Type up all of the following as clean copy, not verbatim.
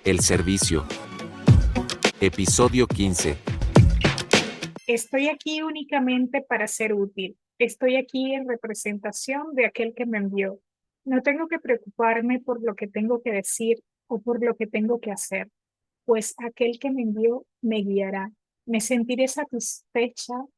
El servicio. Episodio 15. Estoy aquí únicamente para ser útil. Estoy aquí en representación de aquel que me envió. No tengo que preocuparme por lo que tengo que decir o por lo que tengo que hacer, pues aquel que me envió me guiará. Me sentiré satisfecho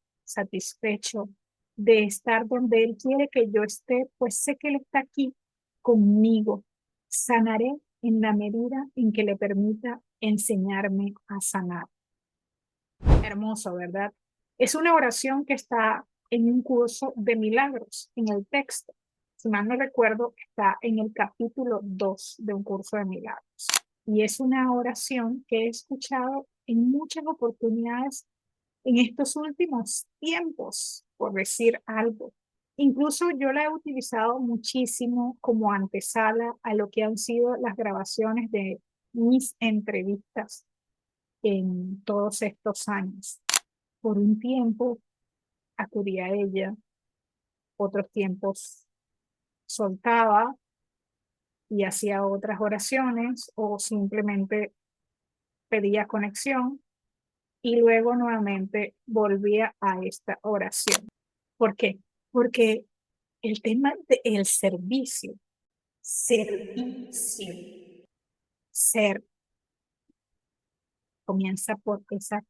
de estar donde Él quiere que yo esté, pues sé que Él está aquí conmigo. Sanaré en la medida en que le permita enseñarme a sanar. Hermoso, ¿verdad? Es una oración que está en un curso de milagros, en el texto. Si mal no recuerdo, está en el capítulo 2 de un curso de milagros. Y es una oración que he escuchado en muchas oportunidades en estos últimos tiempos, por decir algo. Incluso yo la he utilizado muchísimo como antesala a lo que han sido las grabaciones de mis entrevistas en todos estos años. Por un tiempo acudía a ella, otros tiempos soltaba y hacía otras oraciones o simplemente pedía conexión y luego nuevamente volvía a esta oración. ¿Por qué? Porque el tema del servicio, ser, comienza por esa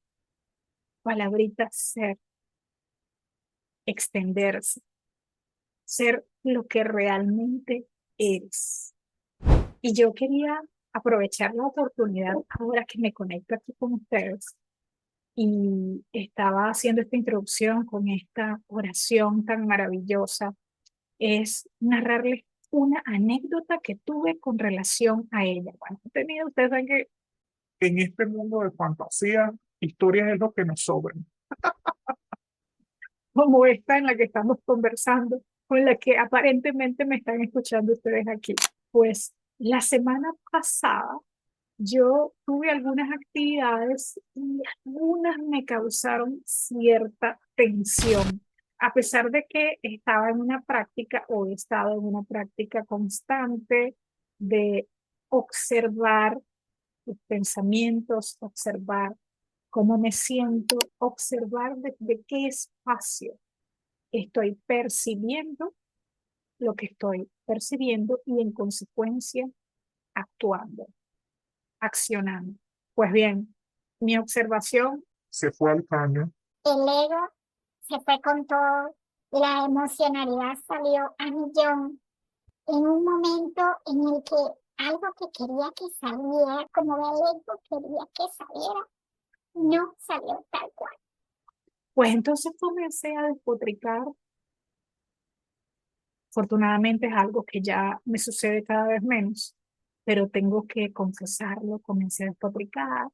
palabrita ser, extenderse, ser lo que realmente eres. Y yo quería aprovechar la oportunidad ahora que me conecto aquí con ustedes y estaba haciendo esta introducción con esta oración tan maravillosa, es narrarles una anécdota que tuve con relación a ella. Bueno, he tenido, ustedes saben que en este mundo de fantasía, historias es lo que nos sobran, como esta en la que estamos conversando, con la que aparentemente me están escuchando ustedes aquí. Pues la semana pasada yo tuve algunas actividades y algunas me causaron cierta tensión, a pesar de que estaba en una práctica o he estado en una práctica constante de observar mis pensamientos, observar cómo me siento, observar desde qué espacio estoy percibiendo lo que estoy percibiendo y en consecuencia actuando, accionando. Pues bien, mi observación se fue al caño. El ego se fue con todo, la emocionalidad salió a millón en un momento en el que algo que quería que saliera, como el ego quería que saliera, no salió tal cual. Pues entonces comencé a despotricar. Afortunadamente es algo que ya me sucede cada vez menos, pero tengo que confesarlo. Comencé a despotricar,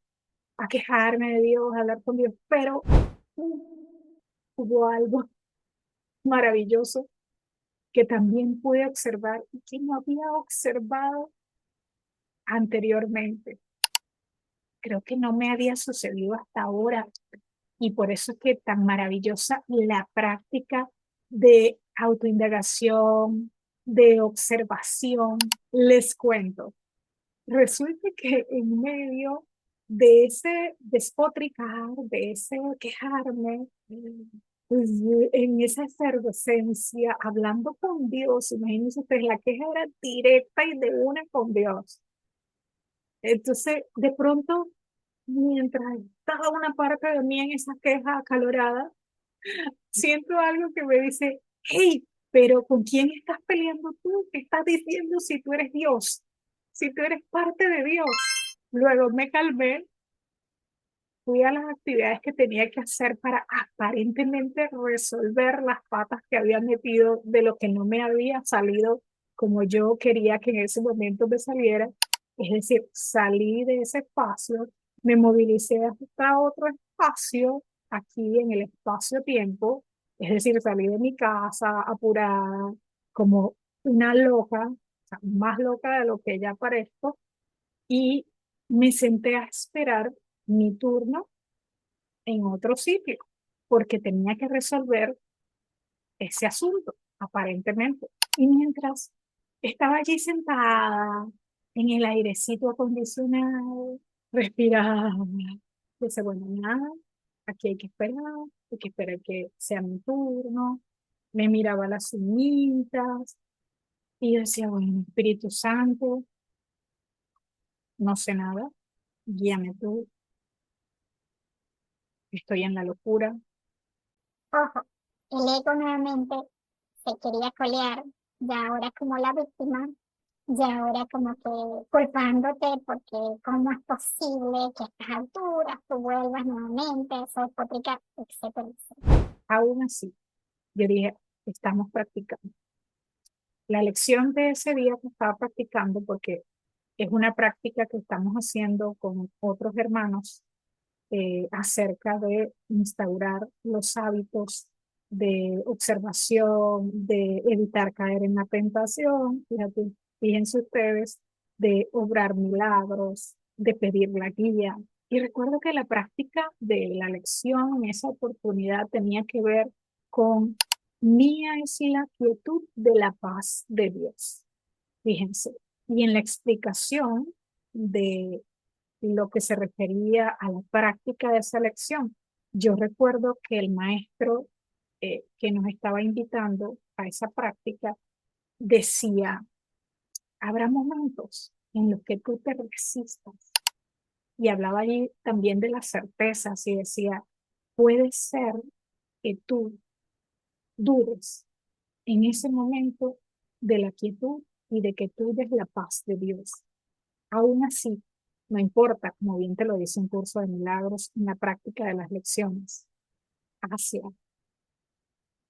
a quejarme de Dios, a hablar con Dios, pero hubo algo maravilloso que también pude observar y que no había observado anteriormente. Creo que no me había sucedido hasta ahora y por eso es que tan maravillosa la práctica de autoindagación, de observación. Les cuento, resulta que en medio de ese despotricar, de ese quejarme, pues, en esa efervescencia, hablando con Dios, imagínense ustedes, la queja era directa y de una con Dios. Entonces, de pronto, mientras estaba una parte de mí en esa queja acalorada, siento algo que me dice, hey, pero ¿con quién estás peleando tú? ¿Qué estás diciendo si tú eres Dios? Si tú eres parte de Dios. Luego me calmé, fui a las actividades que tenía que hacer para aparentemente resolver las patas que había metido de lo que no me había salido como yo quería que en ese momento me saliera. Es decir, salí de ese espacio, me movilicé hasta otro espacio, aquí en el espacio-tiempo, es decir, salí de mi casa apurada, como una loca, o sea, más loca de lo que ya parezco, y me senté a esperar mi turno en otro sitio, porque tenía que resolver ese asunto, aparentemente. Y mientras estaba allí sentada, en el airecito acondicionado, respiraba. Dice, bueno, nada, aquí hay que esperar que sea mi turno. Me miraba las uñitas y decía, bueno, Espíritu Santo, no sé nada, guíame tú, estoy en la locura. Ojo, el ego nuevamente se quería colear, ya ahora como la víctima, ya ahora como que culpándote porque cómo es posible que a estas alturas tú vuelvas nuevamente a esa despotricar, etcétera, etcétera. Aún así, yo dije, estamos practicando. La lección de ese día que estaba practicando, porque es una práctica que estamos haciendo con otros hermanos acerca de instaurar los hábitos de observación, de evitar caer en la tentación, fíjate, fíjense ustedes, de obrar milagros, de pedir la guía. Y recuerdo que la práctica de la lección en esa oportunidad tenía que ver con mía es la quietud de la paz de Dios. Fíjense. Y en la explicación de lo que se refería a la práctica de esa lección, yo recuerdo que el maestro que nos estaba invitando a esa práctica decía, habrá momentos en los que tú te resistas. Y hablaba allí también de las certezas y decía, puede ser que tú dures en ese momento de la quietud y de que tú des la paz de Dios. Aún así, no importa, como bien te lo dice un curso de milagros, en la práctica de las lecciones, hacia,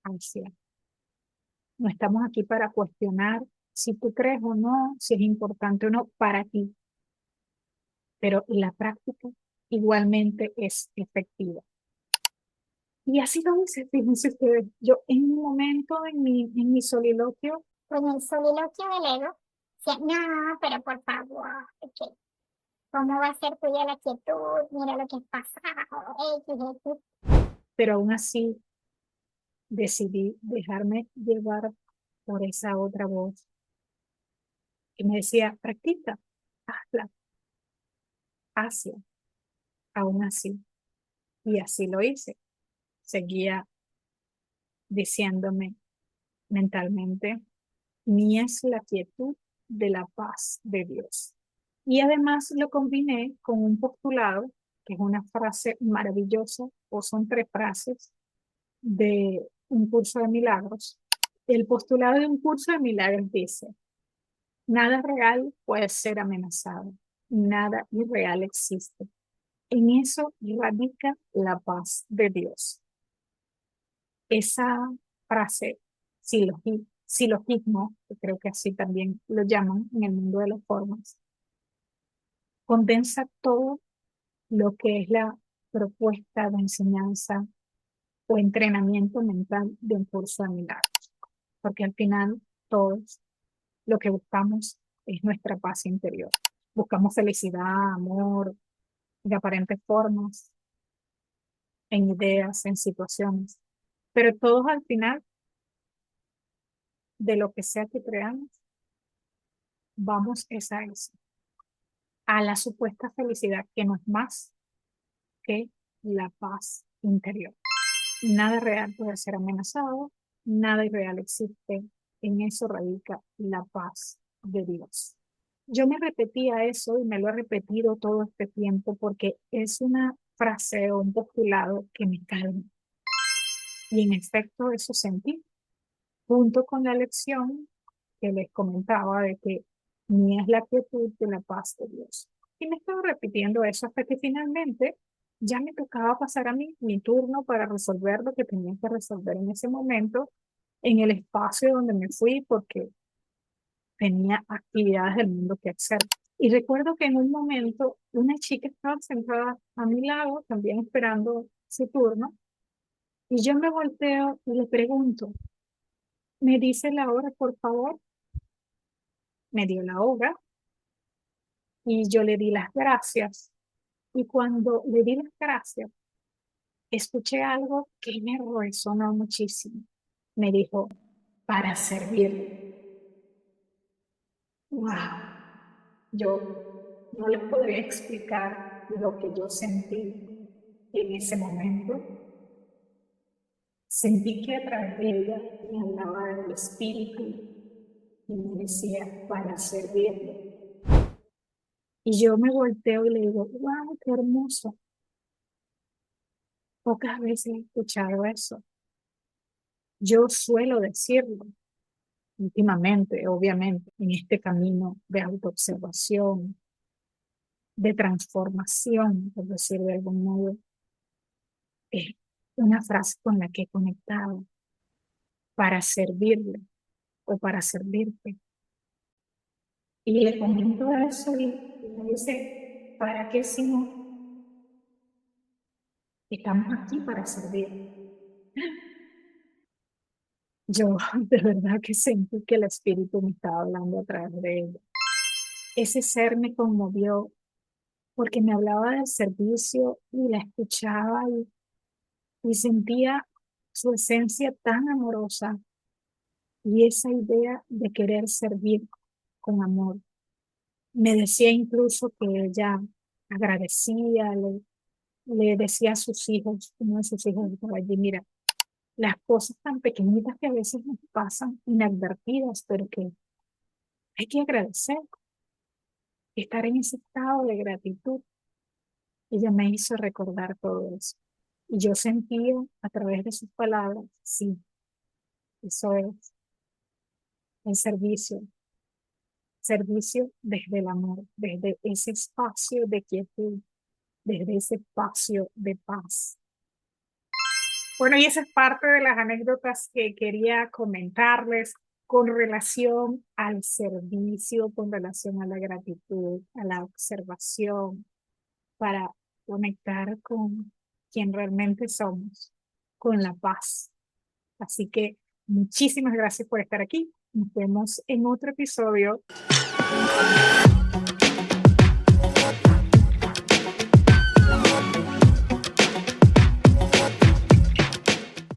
hacia. No estamos aquí para cuestionar si tú crees o no, si es importante o no para ti, pero la práctica igualmente es efectiva. Y así lo dice, fíjense ustedes, yo en un momento en mi soliloquio, En el soliloquio del ego, decía, no, pero por favor, que ¿cómo va a ser tuya la quietud? Mira lo que has pasado, X, X. pero aún así decidí dejarme llevar por esa otra voz que me decía, practica, hazla, hazla, aún así. Y así lo hice. Seguía diciéndome mentalmente, ni es la quietud de la paz de Dios. Y además lo combiné con un postulado, que es una frase maravillosa, o son tres frases de un curso de milagros. El postulado de un curso de milagros dice, nada real puede ser amenazado, nada irreal existe. En eso radica la paz de Dios. Esa frase, silogismo, que creo que así también lo llaman en el mundo de las formas, condensa todo lo que es la propuesta de enseñanza o entrenamiento mental de un curso de milagros, porque al final todos lo que buscamos es nuestra paz interior. Buscamos felicidad, amor, de aparentes formas, en ideas, en situaciones, pero todos al final de lo que sea que creamos, vamos es a eso, a la supuesta felicidad que no es más que la paz interior. Nada real puede ser amenazado, nada irreal existe, en eso radica la paz de Dios. Yo me repetía eso y me lo he repetido todo este tiempo porque es una frase o un postulado que me calma. Y en efecto eso sentí, junto con la lección que les comentaba de que ni es la quietud de la paz de Dios. Y me estaba repitiendo eso hasta que finalmente ya me tocaba pasar a mí mi turno para resolver lo que tenía que resolver en ese momento en el espacio donde me fui porque tenía actividades del mundo que hacer. Y recuerdo que en un momento una chica estaba sentada a mi lado, también esperando su turno, y yo me volteo y le pregunto, ¿me dice la hora, por favor? Me dio la hora y yo le di las gracias. Y cuando le di las gracias, escuché algo que me resonó muchísimo. Me dijo, para servir. ¡Wow! Yo no les podría explicar lo que yo sentí en ese momento. Sentí que a través de ella me hablaba del espíritu y me decía para servirle. Y yo me volteo y le digo, wow, qué hermoso. Pocas veces he escuchado eso. Yo suelo decirlo últimamente, obviamente, en este camino de autoobservación, de transformación, por decir de algún modo, es una frase con la que he conectado para servirle o para servirte. Y le comento eso y me dice, ¿para qué si no? Estamos aquí para servir. Yo de verdad que sentí que el espíritu me estaba hablando a través de ella. Ese ser me conmovió porque me hablaba del servicio y la escuchaba y sentía su esencia tan amorosa y esa idea de querer servir con amor. Me decía incluso que ella agradecía, le decía a sus hijos, uno de sus hijos estaba allí, mira, las cosas tan pequeñitas que a veces nos pasan inadvertidas, pero que hay que agradecer, estar en ese estado de gratitud. Ella me hizo recordar todo eso. Y yo sentía a través de sus palabras, sí, eso es el servicio, servicio desde el amor, desde ese espacio de quietud, desde ese espacio de paz. Bueno, y esa es parte de las anécdotas que quería comentarles con relación al servicio, con relación a la gratitud, a la observación, para conectar con quien realmente somos, con la paz. Así que muchísimas gracias por estar aquí. Nos vemos en otro episodio.